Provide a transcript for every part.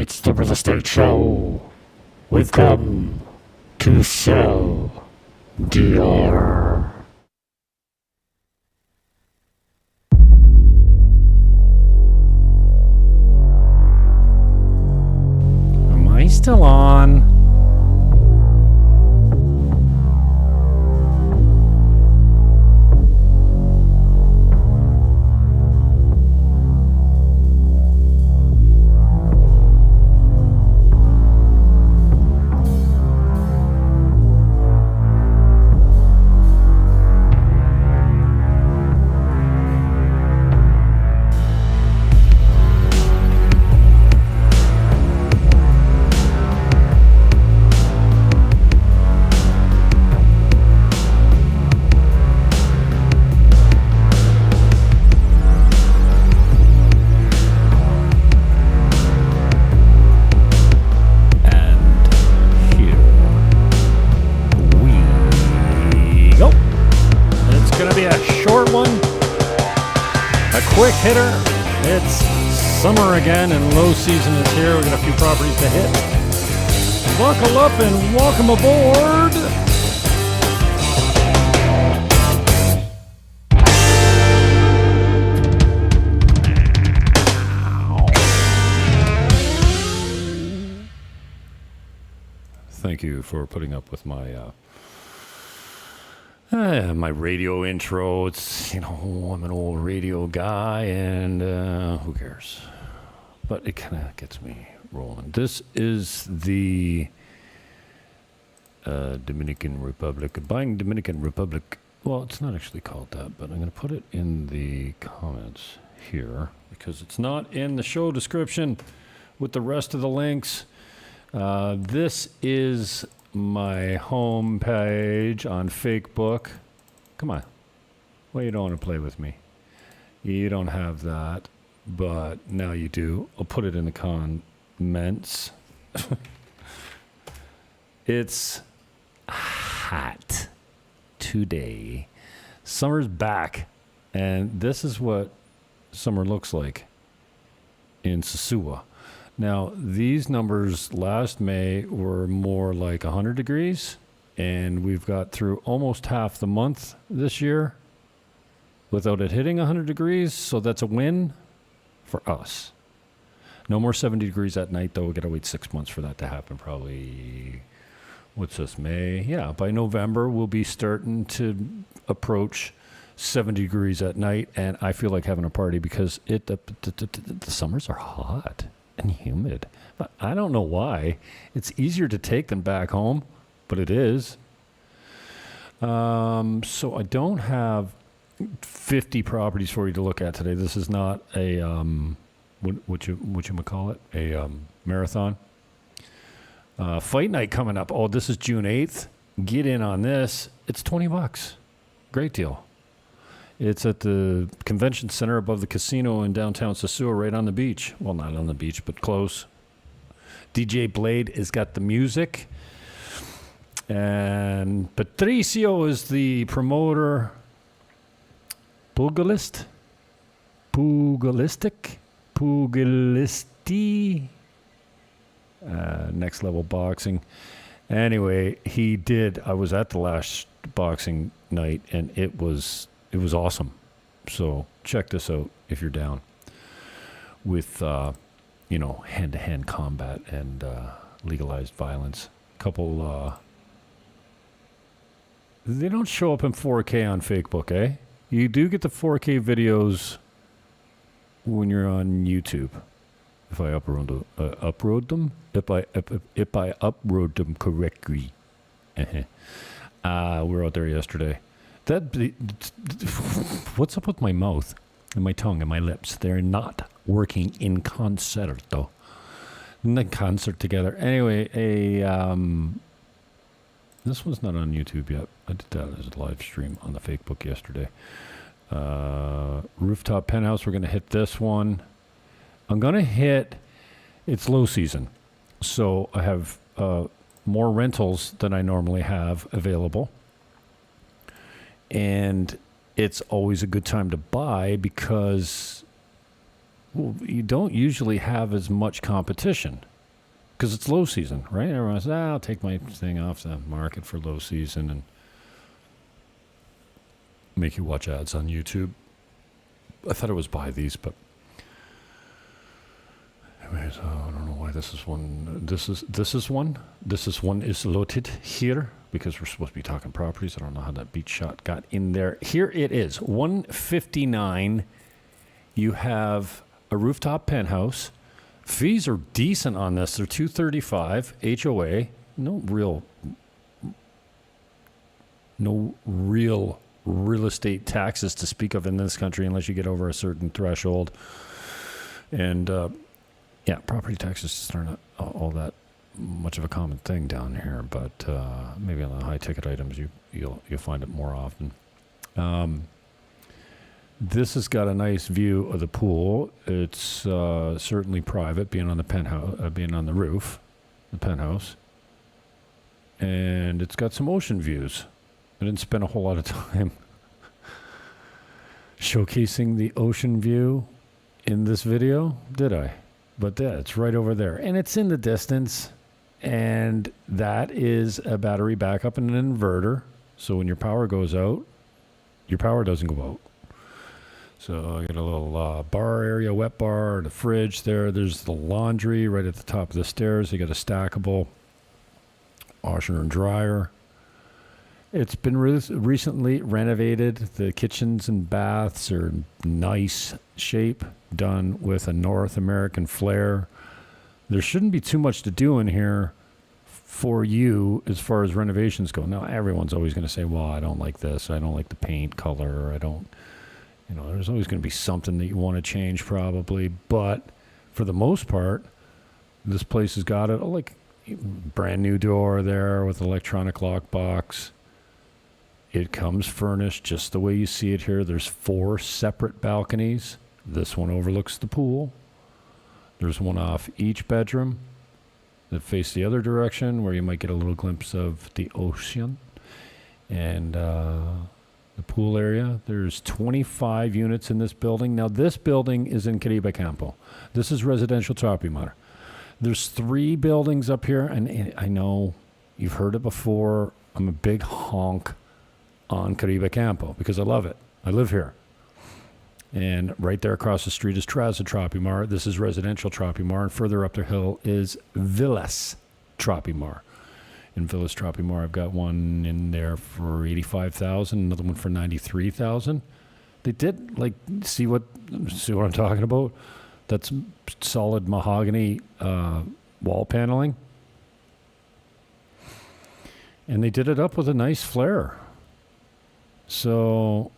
It's the real estate show. We've come to sell dear. Am I still on? Quick hitter. It's summer again and low season is here. We've got a few properties to hit. Buckle up and welcome aboard. Thank you for putting up with my my radio intro. It's, I'm an old radio guy, and who cares? But it kind of gets me rolling. This is the Dominican Republic. Buying Dominican Republic. Well, it's not actually called that, but I'm going to put it in the comments here because it's not in the show description with the rest of the links. This is my home page on Facebook. Come on. Well, you don't want to play with me. You don't have that, but now you do. I'll put it in the comments. It's hot today. Summer's back, and this is what summer looks like in Sosúa. Now, these numbers last May were more like 100 degrees, and we've got through almost half the month this year without it hitting 100 degrees, so that's a win for us. No more 70 degrees at night, though. We've got to wait 6 months for that to happen, probably. What's this, May? Yeah, by November, we'll be starting to approach 70 degrees at night, and I feel like having a party because the summers are hot and humid. But I don't know why. It's easier to take them back home, but it is. So I don't have 50 properties for you to look at today. This is not a what you call it, a marathon. Fight night coming up. Oh, this is June 8th. Get in on this. It's $20. Great deal. It's at the convention center above the casino in downtown Sosúa, right on the beach. Well, not on the beach, but close. DJ Blade has got the music. And Patricio is the promoter. Pugilisti. Next Level Boxing. Anyway, I was at the last boxing night, and it was awesome. So check this out if you're down with, hand-to-hand combat and legalized violence. They don't show up in 4K on Facebook, eh? You do get the 4K videos when you're on YouTube. If I upload them correctly. We were out there yesterday. What's up with my mouth and my tongue and my lips? They're not working in concerto. In the concert together. Anyway, this one's not on YouTube yet. I did that as a live stream on the Facebook yesterday. Rooftop penthouse. We're going to hit this one. I'm going to hit. It's low season, so I have more rentals than I normally have available. And it's always a good time to buy because you don't usually have as much competition. because it's low season, right? Everyone says, I'll take my thing off the market for low season and make you watch ads on YouTube. I thought it was buy these, but anyways, I don't know why this is one. This is one is loaded here because we're supposed to be talking properties. I don't know how that beat shot got in there. Here it is, 159. You have a rooftop penthouse. Fees are decent on this. They're $235 HOA. No real real estate taxes to speak of in this country unless you get over a certain threshold. And yeah, property taxes just aren't all that much of a common thing down here. But maybe on the high ticket items, you'll find it more often. This has got a nice view of the pool. It's certainly private, being on the penthouse, being on the roof, the penthouse, and it's got some ocean views. I didn't spend a whole lot of time showcasing the ocean view in this video, did I? But yeah, it's right over there, and it's in the distance, and that is a battery backup and an inverter. So when your power goes out, your power doesn't go out. So I got a little bar area, wet bar, the fridge there. There's the laundry right at the top of the stairs. You got a stackable washer and dryer. It's been recently renovated. The kitchens and baths are nice shape, done with a North American flair. There shouldn't be too much to do in here for you as far as renovations go. Now, everyone's always going to say, well, I don't like this. I don't like the paint color. Or I don't, there's always going to be something that you want to change probably. But for the most part, this place has got it like brand new door there with electronic lockbox. It comes furnished just the way you see it here. There's 4 separate balconies. This one overlooks the pool. There's one off each bedroom that face the other direction where you might get a little glimpse of the ocean. And the pool area, there's 25 units in this building. Now, this building is in Caribe Campo. This is residential Tropimar. There's 3 buildings up here, and I know you've heard it before. I'm a big honk on Caribe Campo because I love it. I live here. And right there across the street is Traza Tropimar. This is residential Tropimar. And further up the hill is Villas Tropimar. In Villas Tropimar, I've got one in there for $85,000, another one for $93,000. They did, see what I'm talking about? That's solid mahogany wall paneling. And they did it up with a nice flare. So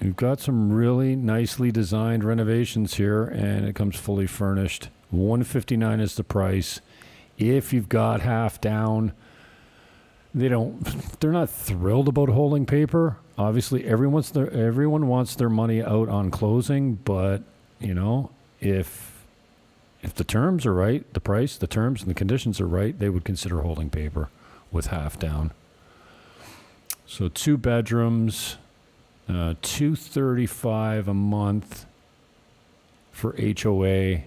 you've got some really nicely designed renovations here, and it comes fully furnished. $159 is the price. If you've got half down, they're not thrilled about holding paper. Obviously, everyone wants their money out on closing, but if the terms are right, the price, the terms, and the conditions are right, they would consider holding paper with half down. So 2 bedrooms, $235 a month for HOA.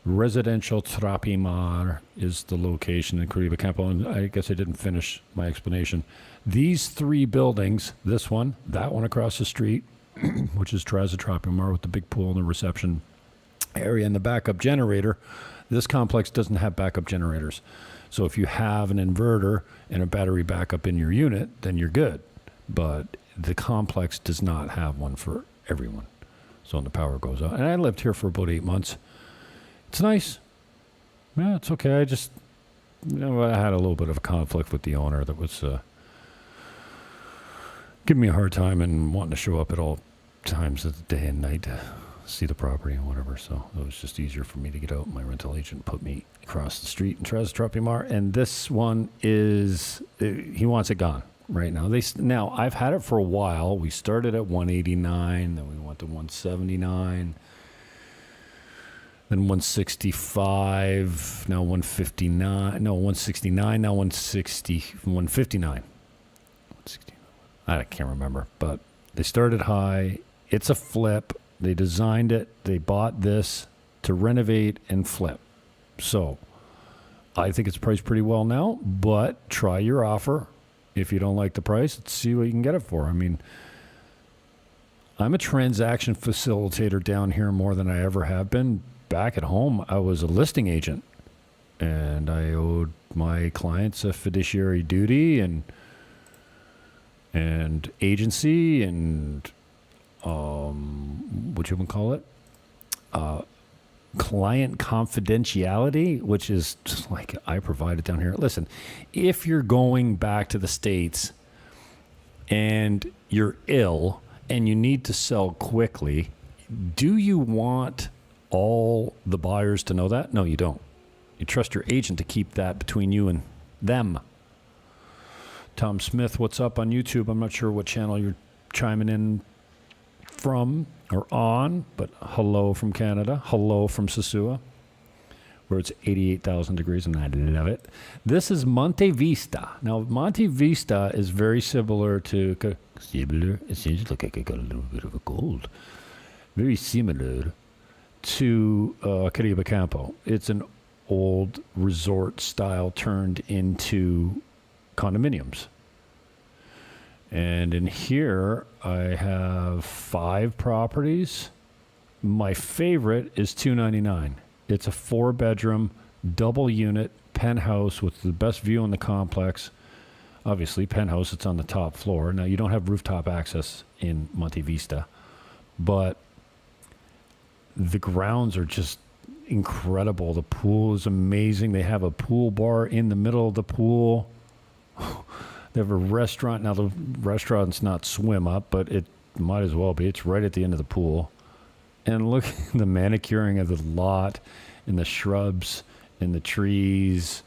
Residential Tropimar is the location in Caribe Campo, and I guess I didn't finish my explanation. These 3 buildings, this one, that one across the street, which is Traza Tropimar with the big pool and the reception area and the backup generator. This complex doesn't have backup generators. So if you have an inverter and a battery backup in your unit, then you're good. But the complex does not have one for everyone. So when the power goes out. And I lived here for about 8 months. It's nice. Yeah, it's okay. I just, I had a little bit of a conflict with the owner that was giving me a hard time and wanting to show up at all times of the day and night to see the property and whatever. So it was just easier for me to get out. My rental agent put me across the street in Traza Tropimar, and this one is, he wants it gone right now. Now, I've had it for a while. We started at 189, then we went to 179, then 165, now 159, no, 169, now 159. I can't remember, but they started high. It's a flip. They designed it. They bought this to renovate and flip. So I think it's priced pretty well now, but try your offer. If you don't like the price, let's see what you can get it for. I mean, I'm a transaction facilitator down here more than I ever have been. Back at home, I was a listing agent, and I owed my clients a fiduciary duty and agency and what you would call it, client confidentiality, which is just like I provide it down here. Listen, if you're going back to the States and you're ill and you need to sell quickly, do you want all the buyers to know that? No, you don't. You trust your agent to keep that between you and them. Tom Smith, what's up on YouTube? I'm not sure what channel you're chiming in from or on, but hello from Canada. Hello from Sosúa, where it's 88,000 degrees, and I love it. This is Monte Vista. Now, Monte Vista is very similar to... It seems like I got a little bit of a cold. Very similar to Caribe Campo. It's an old resort style turned into condominiums. And in here, I have 5 properties. My favorite is 299. It's a 4-bedroom, double unit penthouse with the best view on the complex. Obviously, penthouse, it's on the top floor. Now, you don't have rooftop access in Monte Vista, but the grounds are just incredible. The pool is amazing. They have a pool bar in the middle of the pool. They have a restaurant. Now, the restaurant's not swim up, but it might as well be. It's right at the end of the pool. And look at the manicuring of the lot and the shrubs and the trees.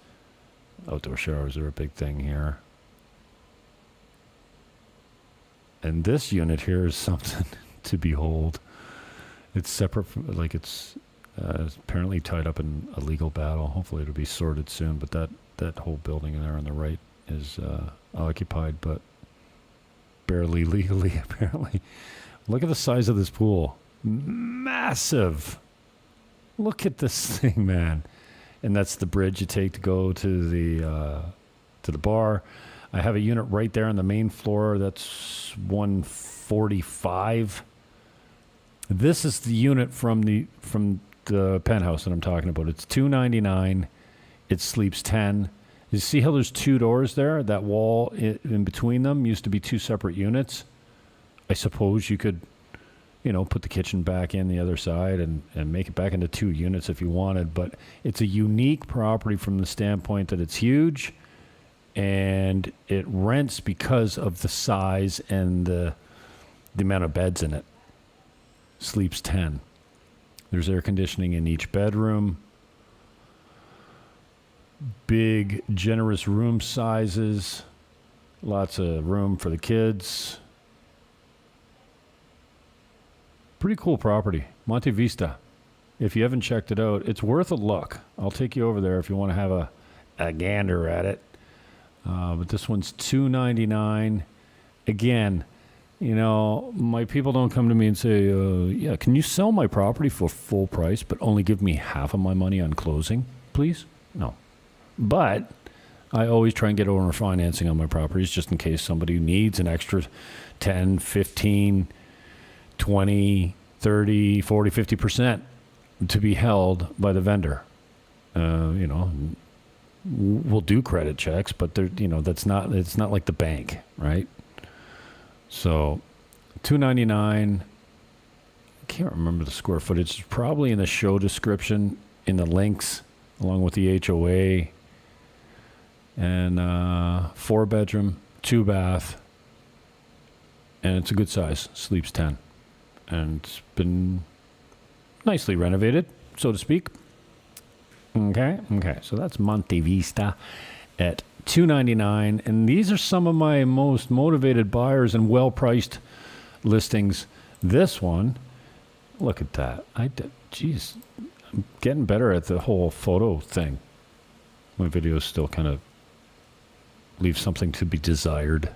Outdoor showers are a big thing here. And this unit here is something to behold. It's separate from, like, it's apparently tied up in a legal battle. Hopefully it'll be sorted soon. But that whole building there on the right is occupied, but barely legally, apparently. Look at the size of this pool. Massive. Look at this thing, man. And that's the bridge you take to go to the bar. I have a unit right there on the main floor. That's 145. This is the unit from the penthouse that I'm talking about. It's $299. It sleeps 10. You see how there's 2 doors there? That wall in between them used to be 2 separate units. I suppose you could, put the kitchen back in the other side and make it back into 2 units if you wanted. But it's a unique property from the standpoint that it's huge, and it rents because of the size and the amount of beds in it. Sleeps 10. There's air conditioning in each bedroom. Big, generous room sizes. Lots of room for the kids. Pretty cool property. Monte Vista. If you haven't checked it out, it's worth a look. I'll take you over there if you want to have a gander at it. But this one's $299. Again, my people don't come to me and say, yeah, can you sell my property for full price, but only give me half of my money on closing, please? No. But I always try and get over financing on my properties just in case somebody needs an extra 10, 15, 20, 30, 40, 50% to be held by the vendor. We'll do credit checks, but it's not like the bank, right? So $299. I can't remember the square footage. It's probably in the show description, in the links, along with the HOA. And 4-bedroom, 2-bath, and it's a good size. Sleeps 10, and it's been nicely renovated, so to speak. Okay. So that's Monte Vista at $299, and these are some of my most motivated buyers and well-priced listings. This one, look at that. I'm getting better at the whole photo thing. My videos still kind of leave something to be desired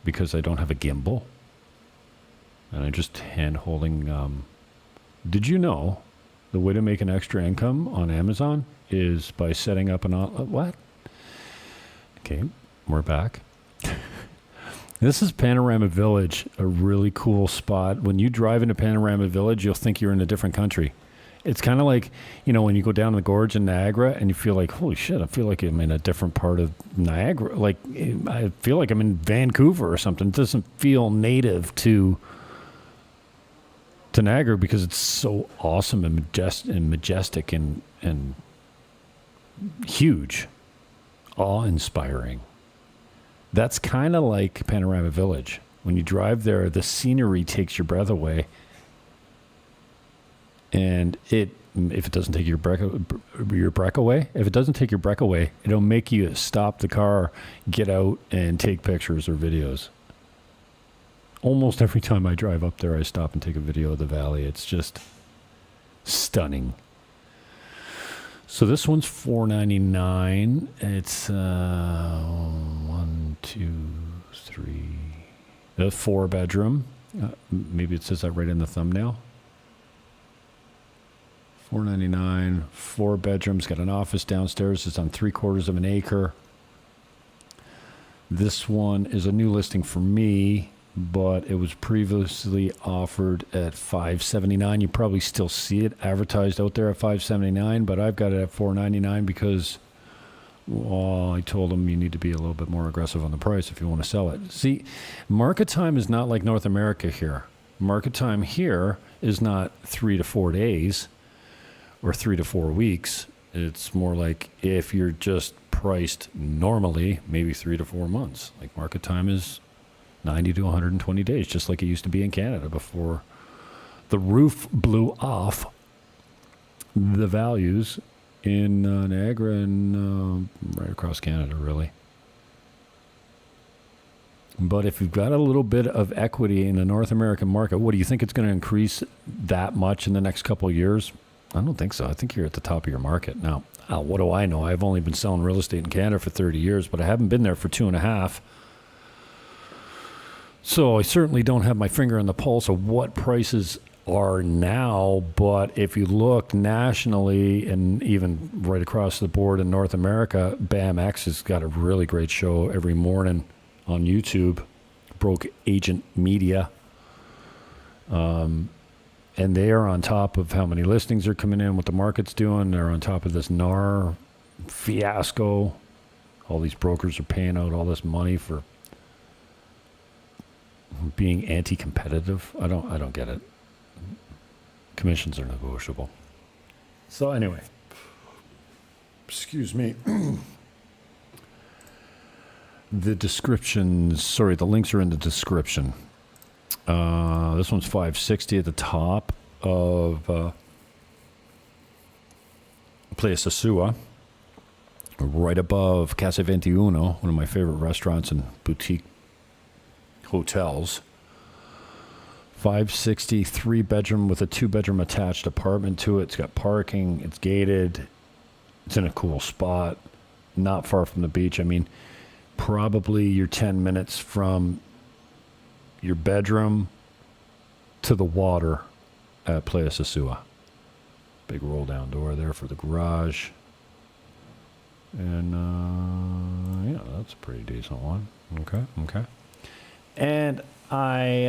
because I don't have a gimbal, and I'm just hand holding. Did you know the way to make an extra income on Amazon is by setting up what? Okay, we're back. This is Panorama Village, a really cool spot. When you drive into Panorama Village, you'll think you're in a different country. It's kind of like, when you go down the gorge in Niagara and you feel like, holy shit, I feel like I'm in a different part of Niagara. Like, I feel like I'm in Vancouver or something. It doesn't feel native to Niagara because it's so awesome and majestic and huge, awe-inspiring. That's kind of like Panorama Village. When you drive there, the scenery takes your breath away. And if it doesn't take your breath away, it'll make you stop the car, get out, and take pictures or videos. Almost every time I drive up there, I stop and take a video of the valley. It's just stunning. So this one's $4.99. It's 1, 2, 3, a 4-bedroom. Maybe it says that right in the thumbnail. $4.99, 4 bedrooms, got an office downstairs. It's on 3/4 of an acre. This one is a new listing for me, but it was previously offered at $579. You probably still see it advertised out there at $579, but I've got it at $4.99 because, well, I told them you need to be a little bit more aggressive on the price if you want to sell it. See, market time is not like North America here. Market time here is not 3 to 4 days or 3 to 4 weeks. It's more like if you're just priced normally, maybe 3 to 4 months. Like market time is 90 to 120 days, just like it used to be in Canada before the roof blew off the values in Niagara and right across Canada, really. But if you've got a little bit of equity in the North American market, what do you think it's going to increase that much in the next couple of years? I don't think so. I think you're at the top of your market. Now, what do I know? I've only been selling real estate in Canada for 30 years, but I haven't been there for 2.5. So I certainly don't have my finger on the pulse of what prices are now. But if you look nationally and even right across the board in North America, BAMX has got a really great show every morning on YouTube, Broke Agent Media. And they are on top of how many listings are coming in, what the market's doing. They're on top of this NAR fiasco. All these brokers are paying out all this money for being anti-competitive. I don't get it. Commissions are negotiable. So anyway, excuse me. The links are in the description. This one's $560 at the top of Playa Sosúa, right above Casa 21, one of my favorite restaurants and boutique hotels. $560, 3-bedroom with a 2-bedroom attached apartment to it. It's got parking. It's gated. It's in a cool spot, not far from the beach. I mean, probably you're 10 minutes from your bedroom to the water at Playa Sosúa. Big roll down door there for the garage. And yeah, that's a pretty decent one. Okay. And I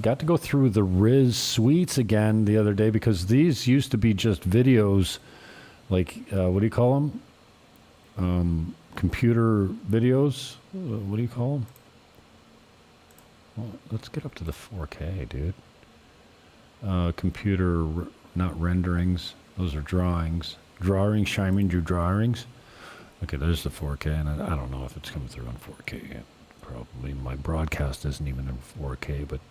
got to go through the Riz Suites again the other day because these used to be just videos, like what do you call them? Computer videos. What do you call them? Well, let's get up to the 4K, dude. Computer, not renderings. Those are drawings. Shining drawings. Okay, there's the 4K, and I don't know if it's coming through on 4K yet. Probably my broadcast isn't even in 4K, but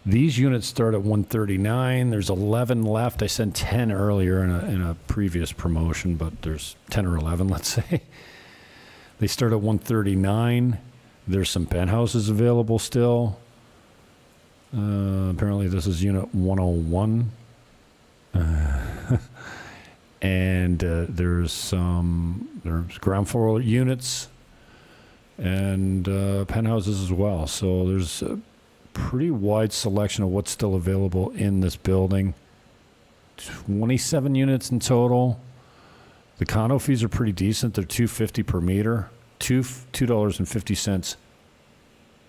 these units start at $139. There's 11 left. I sent 10 earlier in a previous promotion, but there's 10 or 11, let's say. They start at $139. There's some penthouses available still. Apparently this is unit 101. And there's ground floor units and penthouses as well. So there's a pretty wide selection of what's still available in this building. 27 units in total. The condo fees are pretty decent. They're $2.50 per meter, $2.50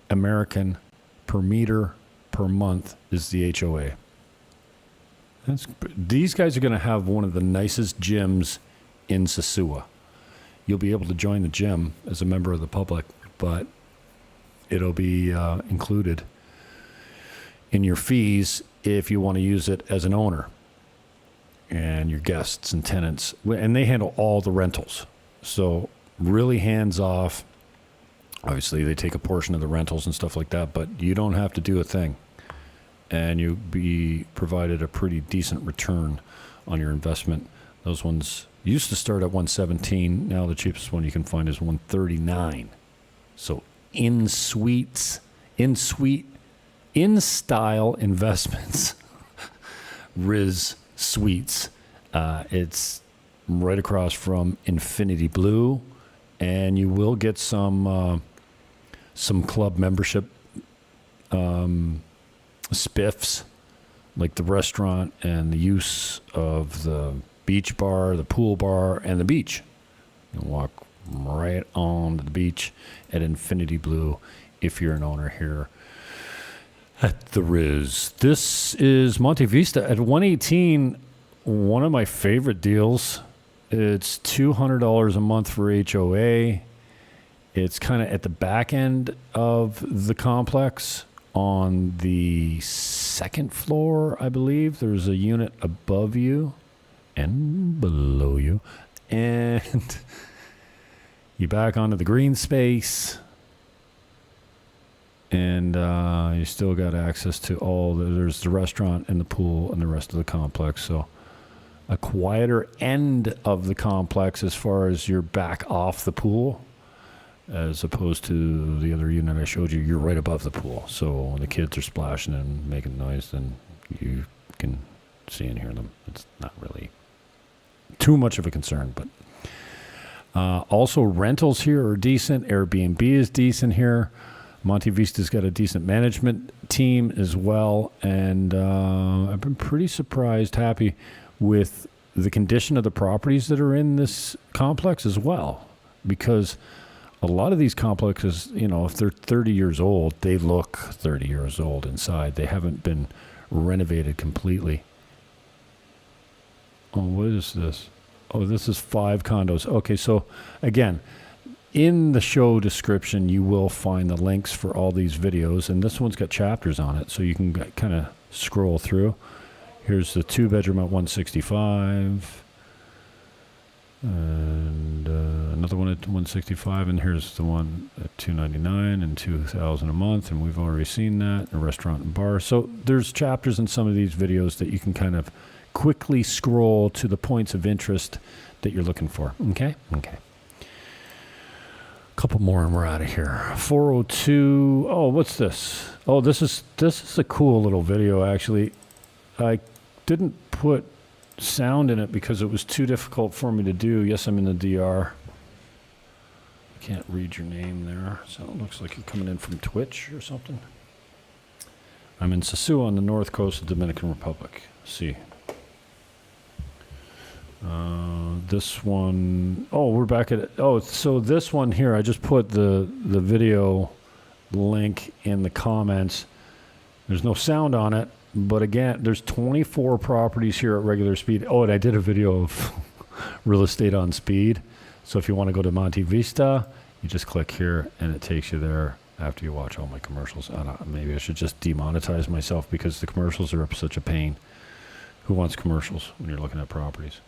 American per meter per month is the HOA. These guys are going to have one of the nicest gyms in Sosúa. You'll be able to join the gym as a member of the public, but it'll be included in your fees if you want to use it as an owner and your guests and tenants. And they handle all the rentals. So really hands off. Obviously, they take a portion of the rentals and stuff like that, but you don't have to do a thing. And you'll be provided a pretty decent return on your investment. Those ones used to start at $117. Now the cheapest one you can find is $139. So in-style investments, Riz Suites. It's right across from Infinity Blue, and you will get some club membership spiffs, like the restaurant and the use of the beach bar, the pool bar, and the beach. You can walk right on to the beach at Infinity Blue if you're an owner here at the Riz. This is Monte Vista at 118. One of my favorite deals. It's $200 a month for HOA. It's kind of at the back end of the complex on the second floor, I believe. There's a unit above you and below you. And you back onto the green space. And you still got access to there's the restaurant and the pool and the rest of the complex. So a quieter end of the complex as far as you're back off the pool, as opposed to the other unit I showed you. You're right above the pool. So when the kids are splashing and making noise, then you can see and hear them. It's not really too much of a concern. But also rentals here are decent. Airbnb is decent here. Monte Vista's got a decent management team as well, and I've been pretty happy with the condition of the properties that are in this complex as well, because a lot of these complexes, if they're 30 years old, they look 30 years old inside. They haven't been renovated completely. Oh, what is this? Oh, this is 5 condos. Okay, so again, in the show description, you will find the links for all these videos, and this one's got chapters on it, so you can kind of scroll through. Here's the 2-bedroom at 165, and another one at 165, and here's the one at 299 and 2,000 a month, and we've already seen that. A restaurant and bar. So there's chapters in some of these videos that you can kind of quickly scroll to the points of interest that you're looking for. Okay. Couple more and we're out of here. 402. Oh, what's this? Oh, this is a cool little video, actually. I didn't put sound in it because it was too difficult for me to do. Yes, I'm in the DR. I can't read your name there, so it looks like you're coming in from Twitch or something. I'm in Sosúa on the north coast of the Dominican Republic. Let's see. This one, we're back at it. Oh, so this one here, I just put the video link in the comments. There's no sound on it, but again, there's 24 properties here at regular speed. Oh, and I did a video of real estate on speed. So if you want to go to Monte Vista, you just click here and it takes you there after you watch all my commercials. Maybe I should just demonetize myself because the commercials are such a pain. Who wants commercials when you're looking at properties?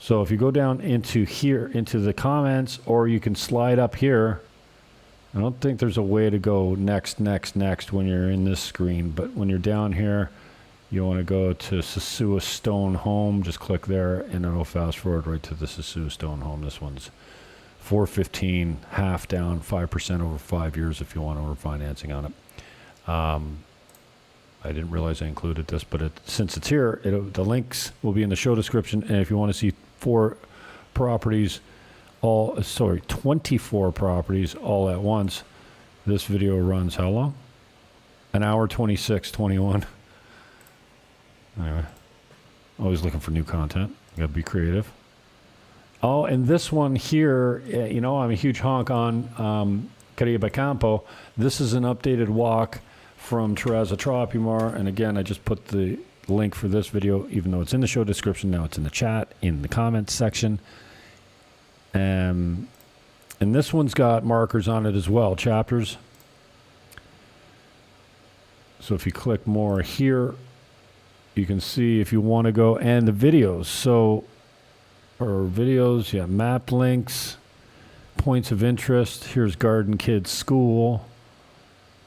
So if you go down into here, into the comments, or you can slide up here. I don't think there's a way to go next when you're in this screen, but when you're down here, you want to go to Sosúa Stone Home. Just click there, and it'll fast forward right to the Sosúa Stone Home. This one's $415, half down, 5% over 5 years if you want over financing on it. I didn't realize I included this, but since it's here, the links will be in the show description. And if you want to see 24 properties all at once, this video runs how long? An hour 26, 21. Anyway, Always looking for new content. You gotta be creative. Oh, and this one here, I'm a huge honk on Caribe Campo. This is an updated walk from Terraza Tropimar. And again, I just put the link for this video, even though it's in the show description. Now it's in the chat, in the comments section. And this one's got markers on it as well, chapters. So if you click more here, you can see if you want to go, and the videos. So, or videos, yeah, map links, points of interest. Here's Garden Kids School.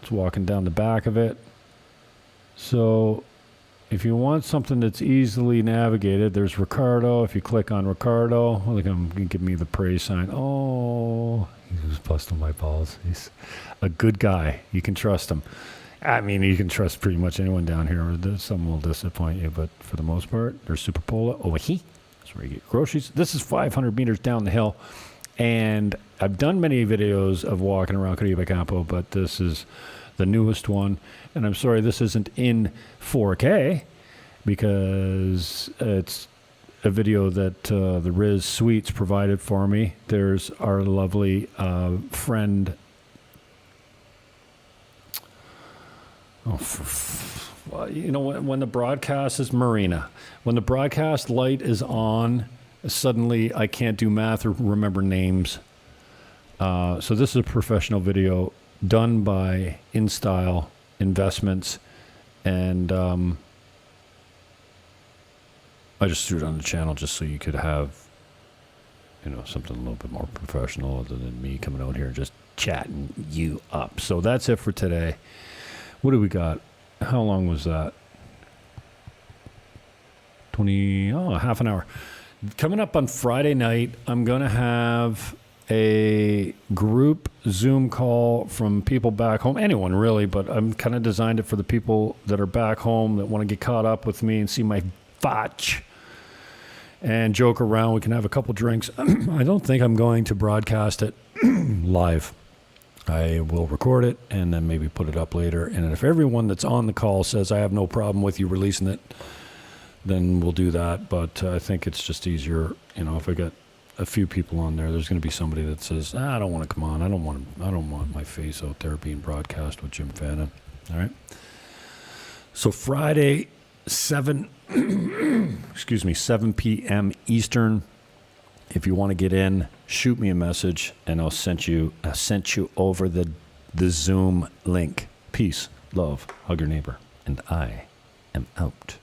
It's walking down the back of it. So if you want something that's easily navigated, there's Ricardo. If you click on Ricardo, look, I'm going to give me the praise sign. Oh, he was busting my balls. He's a good guy. You can trust him. I mean, you can trust pretty much anyone down here. Some will disappoint you, but for the most part, there's Superpola. Oh, that's where you get groceries. This is 500 meters down the hill, and I've done many videos of walking around Caribe Campo, but this is the newest one. And I'm sorry this isn't in 4K because it's a video that the Riz Suites provided for me. There's our lovely friend. When the broadcast is Marina, when the broadcast light is on, suddenly I can't do math or remember names. So this is a professional video done by InStyle Investments, and I just threw it on the channel just so you could have, something a little bit more professional other than me coming out here and just chatting you up. So that's it for today. What do we got? How long was that? Half an hour. Coming up on Friday night, I'm going to have a group Zoom call from people back home. Anyone really, but I'm kind of designed it for the people that are back home that want to get caught up with me and see my fotch and joke around. We can have a couple drinks. I don't think I'm going to broadcast it live. I will record it and then maybe put it up later. And if everyone that's on the call says I have no problem with you releasing it, then we'll do that. But I think it's just easier, if I got a few people on there, there's going to be somebody that says, I don't want to come on. I don't want my face out there being broadcast with Jim Fannon. All right. So Friday, 7 p.m. Eastern. If you want to get in, shoot me a message, and I sent you over the Zoom link. Peace, love, hug your neighbor, and I am out.